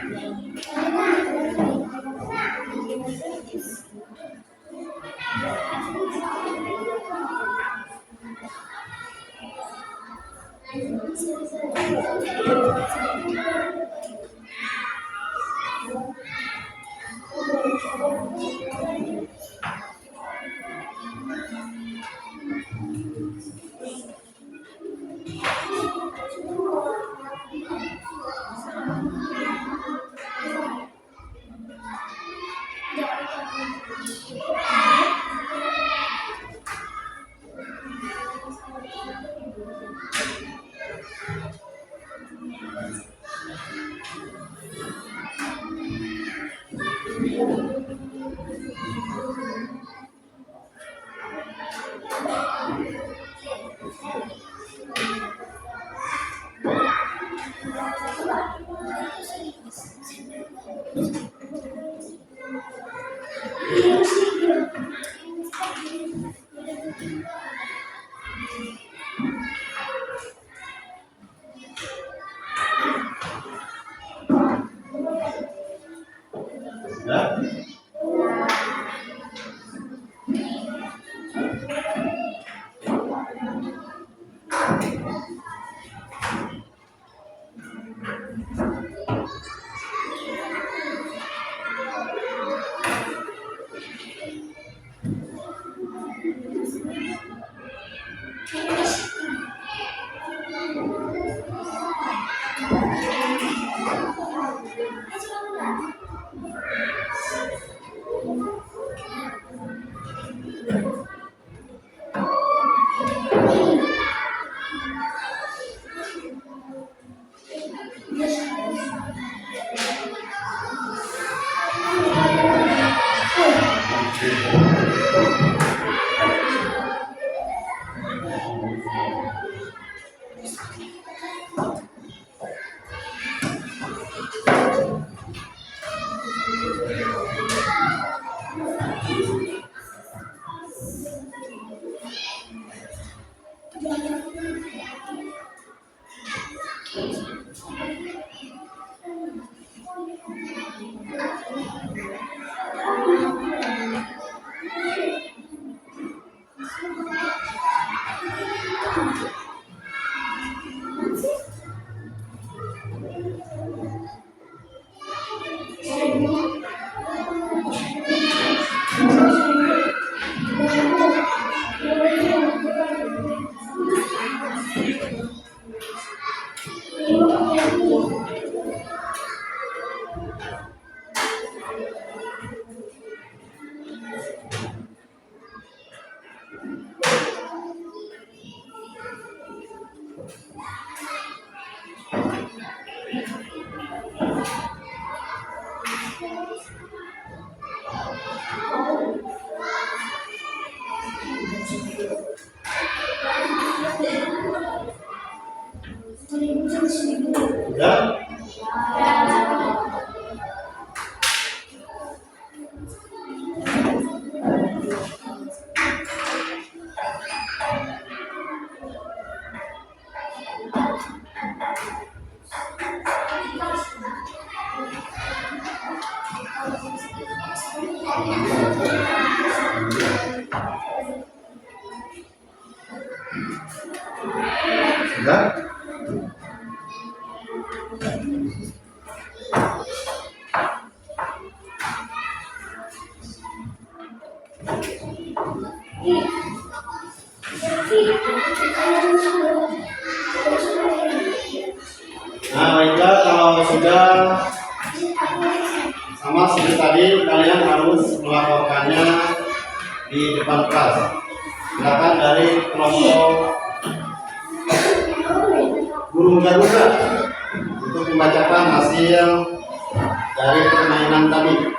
Ya. Sudah? Sudah? Nah, baiklah, kalau sudah sama seperti tadi, kalian harus melaporkannya di depan kelas. Silakan dari kelompok guru Garuda untuk membacakan hasil dari permainan tadi.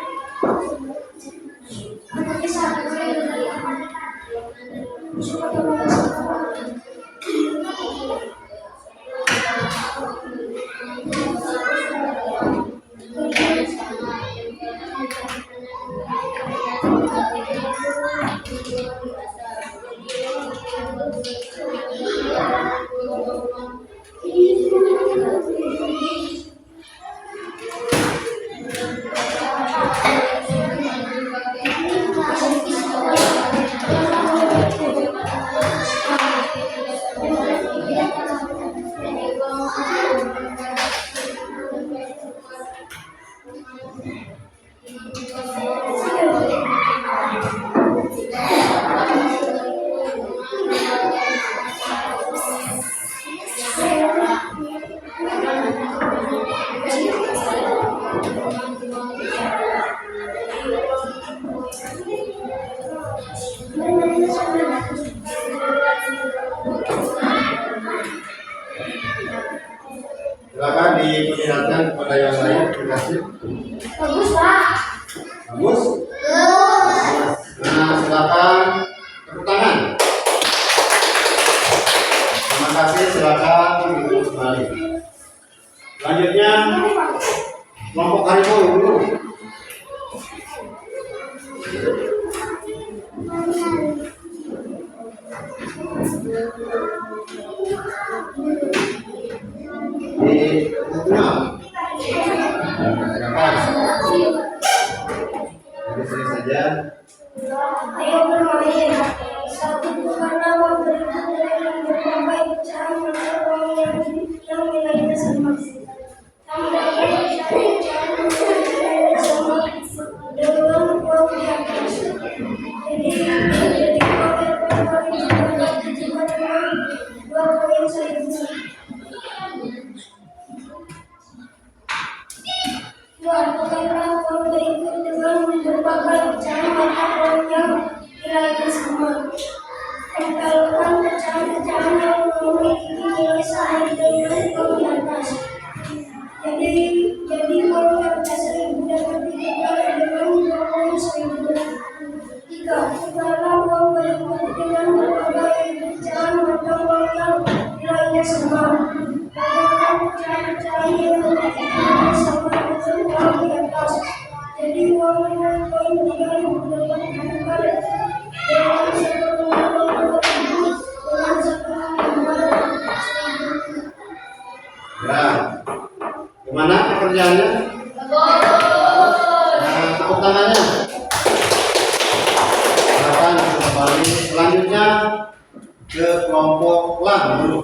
Silakan diperlihatkan kepada yang lain. Terima kasih. Bagus, Pak. Bagus. Nah, silakan tepuk tangan. Terima kasih. Silakan duduk kembali. Selanjutnya kelompok harimau dulu. Di tengah. Silakan. Jadi sini saja. Ayo bermain. Satu karena memberikan yang berbaik cara menolong yang nilainya sama. Kami dapat mencari cara yang sama dengan uang di atas. Jadi kami juga dengan 2 poin saja. Karena uang berikut dengan berbagai cara menolong yang nilainya sama. Tempelkan pecahan-pecahan yang memiliki nilai sama dengan uang di atas. Jadi uang di atas 1.000 dapat ditukar dengan 2 poin 1.000. 3. Karena uang berikut dengan berbagai pecahan menolong yang nilainya sama. Tempelkan pecahan-pecahan yang memiliki nilai sama dengan uang di atas. Jadi uang dengan poin 3.000 dapat ditukar dengan 1 Ya, gimana pekerjaannya? Nah, tepuk tangannya. Silakan kembali. Selanjutnya ke kelompok lang dulu.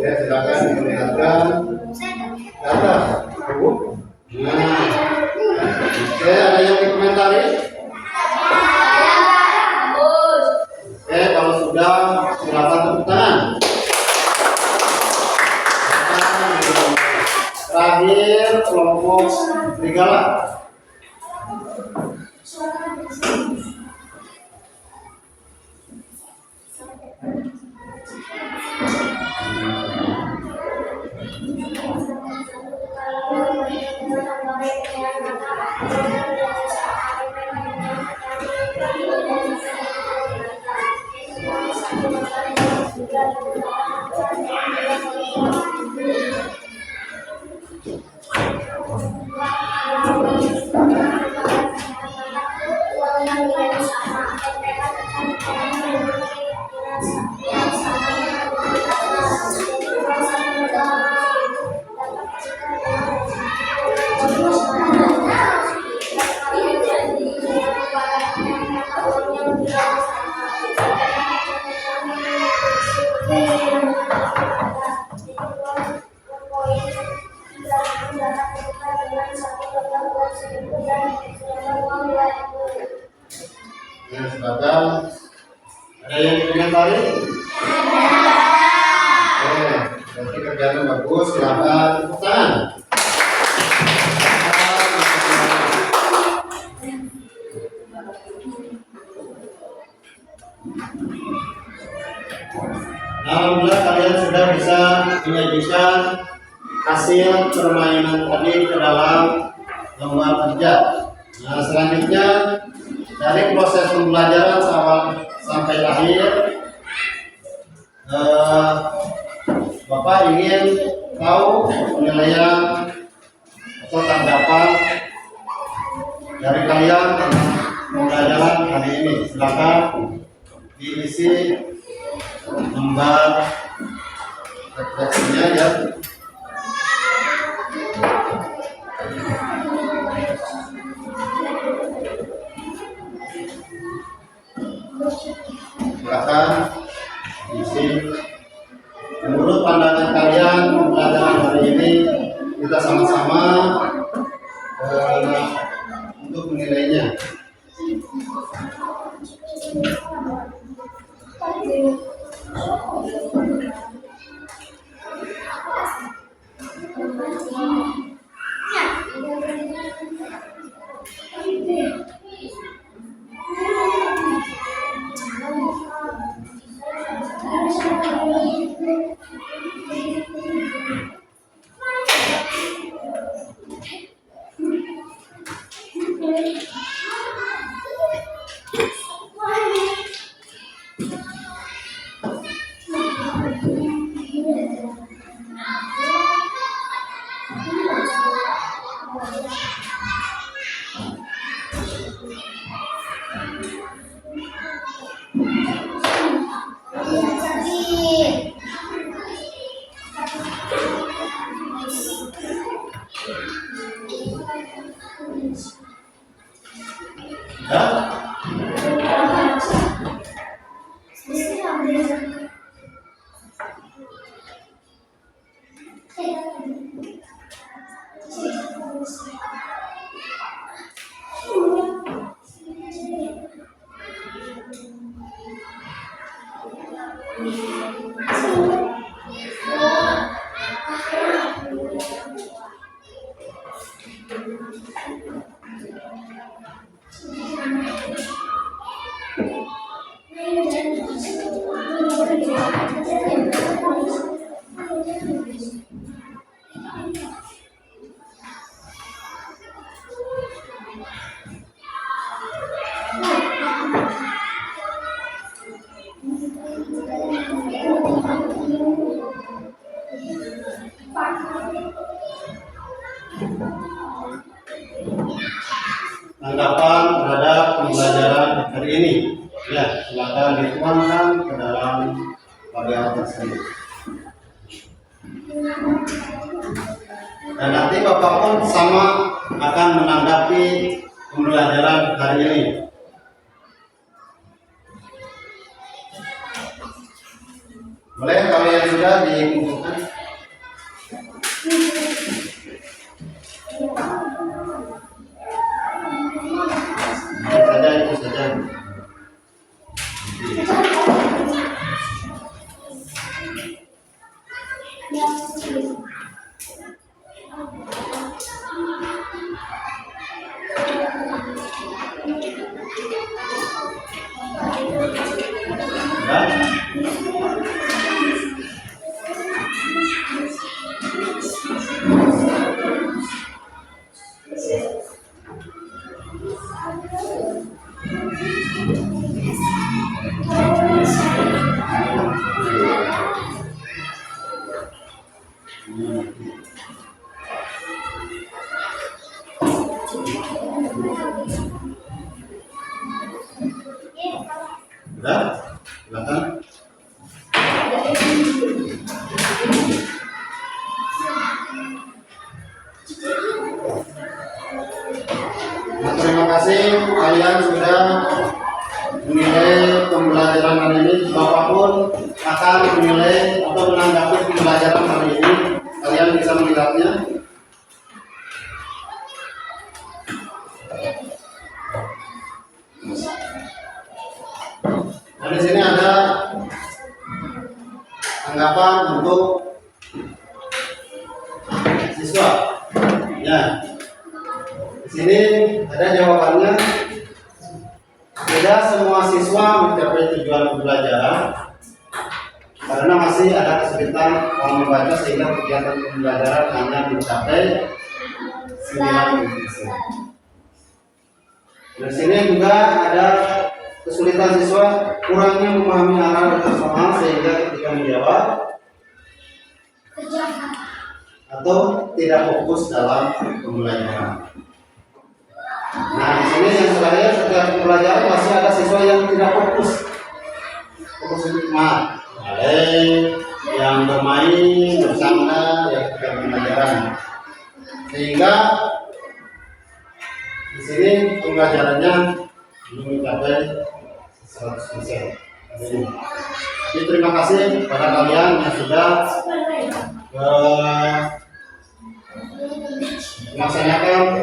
Ya, silakan diperlihatkan data, Bu. Nah, oke, ada yang dikomentari? Oke, kalau sudah silakan tepuk tangan. Terakhir kelompok serigala. Nah, seragam. Ada yang komentari? Oke, berarti kerjanya bagus. Silakan tepuk tangan. Alhamdulillah kalian sudah bisa menyajikan hasil permainan tadi ke dalam lembar kerja. Nah, selanjutnya dari proses pembelajaran sampai akhir, Bapak ingin tahu penilaian atau tanggapan dari kalian tentang pembelajaran hari ini. Silakan diisi lembar refleksinya ya. Silakan isi. Menurut pandangan kalian pembelajaran hari ini, kita sama-sama untuk menilainya. Tanggapan terhadap pembelajaran hari ini, ya silakan dituangkan ke dalam bagian tersebut. Dan nanti Bapak pun sama akan menanggapi pembelajaran hari ini. Boleh kalau yang sudah dikumpulkan. Itu saja. Sudah? Silakan. Nah, terima kasih kalian sudah menilai pembelajaran hari ini. Bapak pun akan menilai atau menanggapi pembelajaran hari ini. Kalian bisa melihatnya. sini ada tanggapan untuk siswa. Ya, di sini ada jawabannya. Tidak semua siswa mencapai tujuan pembelajaran karena masih ada kesulitan membaca sehingga kegiatan pembelajaran hanya mencapai 90%. Di sini juga ada kesulitan siswa kurangnya memahami arah dan personal sehingga ketika menjawab atau tidak fokus dalam pembelajaran. Nah, di sini yang terakhir setiap pembelajaran masih ada siswa yang tidak fokus hikmat, yang bermain, bersama, yang ketika pembelajaran. Sehingga di sini pembelajarannya belum mencapai 100%. Jadi terima kasih kepada kalian yang sudah melaksanakan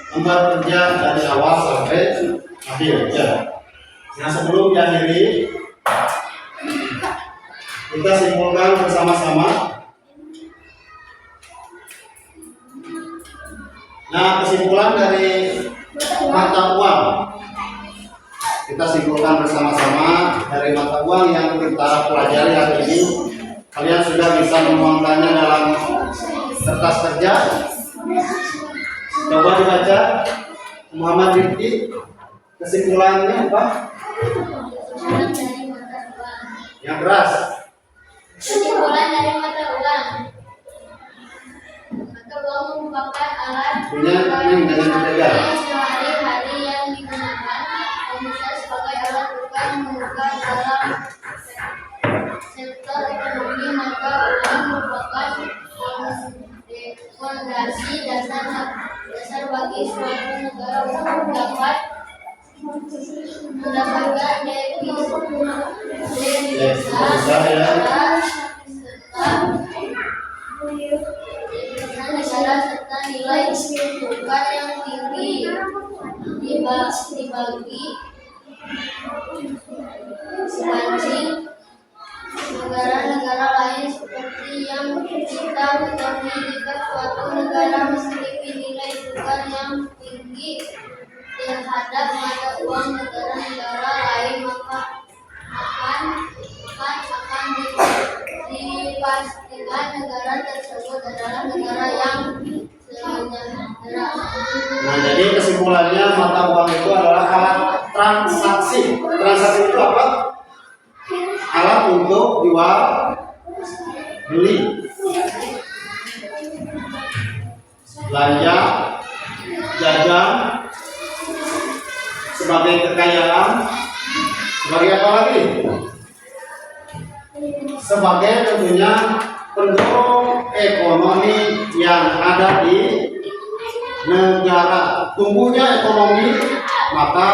tempat kerja dari awal sampai akhir. Ya. Nah, sebelum diakhiri, kita simpulkan bersama-sama. Nah, kesimpulan dari mata uang, kita simpulkan bersama-sama dari mata uang yang kita pelajari hari ini. Kalian sudah bisa menuangkannya dalam kertas kerja. Coba dibaca, Muhammad Rifki. Kesimpulannya apa? Yang keras. Kesimpulan dari mata uang. Mata uang merupakan alat sehari-hari yang digunakan manusia sebagai alat tukar menukar dalam sektor ekonomi. Mata uang merupakan fondasi dasar bagi suatu negara untuk dapat mendapatkan devisa serta nilai tukar yang tinggi dibagi sebanding negara-negara lain seperti yang kita ketahui. Jika suatu negara memiliki nilai tukar yang tinggi terhadap mata uang negara-negara lain, maka akan dipastikan negara tersebut adalah negara yang sejahtera. Nah, jadi kesimpulannya mata uang itu adalah alat transaksi. Transaksi itu apa? Alat untuk jual beli, belanja, jajan, sebagai kekayaan, sebagai apa lagi? Sebagai tentunya pendorong ekonomi yang ada di negara. Tumbuhnya ekonomi, maka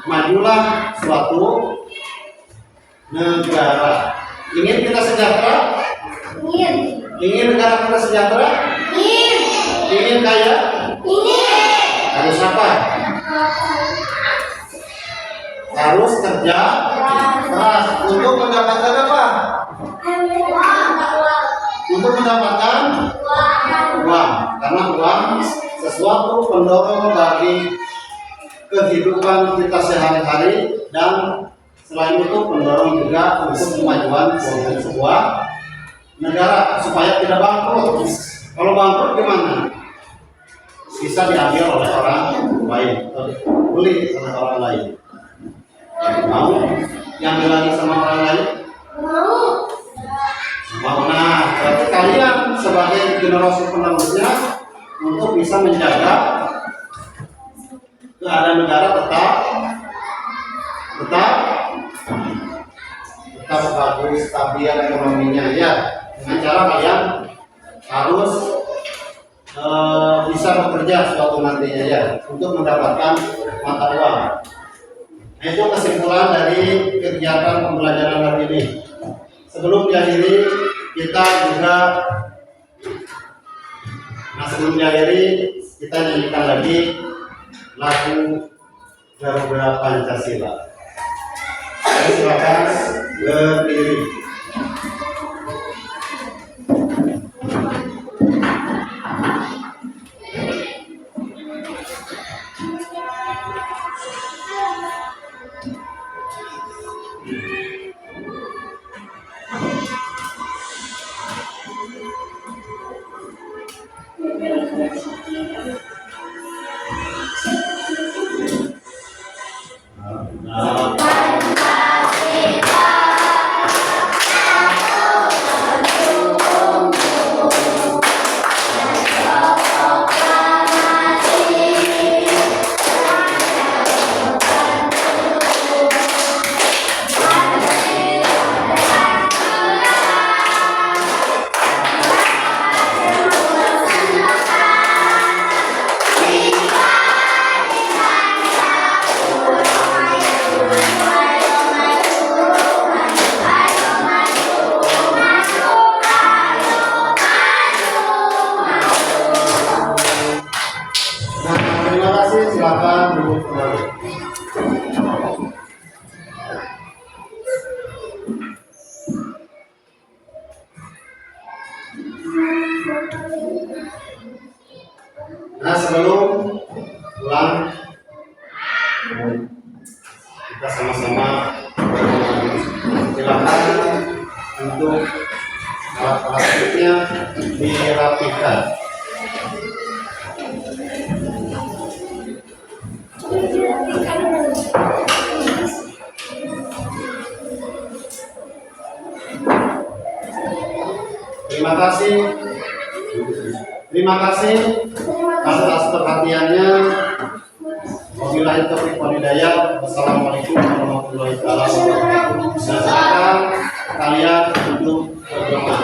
majulah suatu negara. Ingin kita sejahtera? Ingin. Ingin negara kita sejahtera? Ingin. Ingin kaya? Ingin. Harus apa? Harus kerja keras untuk mendapatkan apa? Untuk mendapatkan uang. Karena uang sesuatu pendorong bagi kehidupan kita sehari-hari, dan selain itu pendorong juga untuk kemajuan sebuah negara supaya tidak bangkrut. Kalau bangkrut gimana? Bisa diambil oleh orang lain, beli oleh orang lain. Mau yang lagi sama orang lain? Mau. Nah, berarti kalian sebagai generasi penerusnya untuk bisa menjaga keadaan negara tetap bagus, stabil ekonominya, ya. Dengan cara kalian harus bisa bekerja suatu nantinya, ya, untuk mendapatkan mata uang. Nah, itu kesimpulan dari kegiatan pembelajaran hari ini. Sebelum diakhiri, kita nyanyikan lagi lagu Garuda Pancasila. Silakan berdiri. Terima kasih, silakan duduk kembali. Nah, sebelum pulang kita sama-sama silakan untuk alat-alat berikutnya dirapikan. Terima kasih atas perhatiannya. Wabillahi taufiq wal hidayah. Wassalamualaikum warahmatullahi wabarakatuh. Dan sekarang kalian untuk berdoa.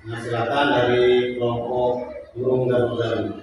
Nah, silakan dari kelompok burung Garuda.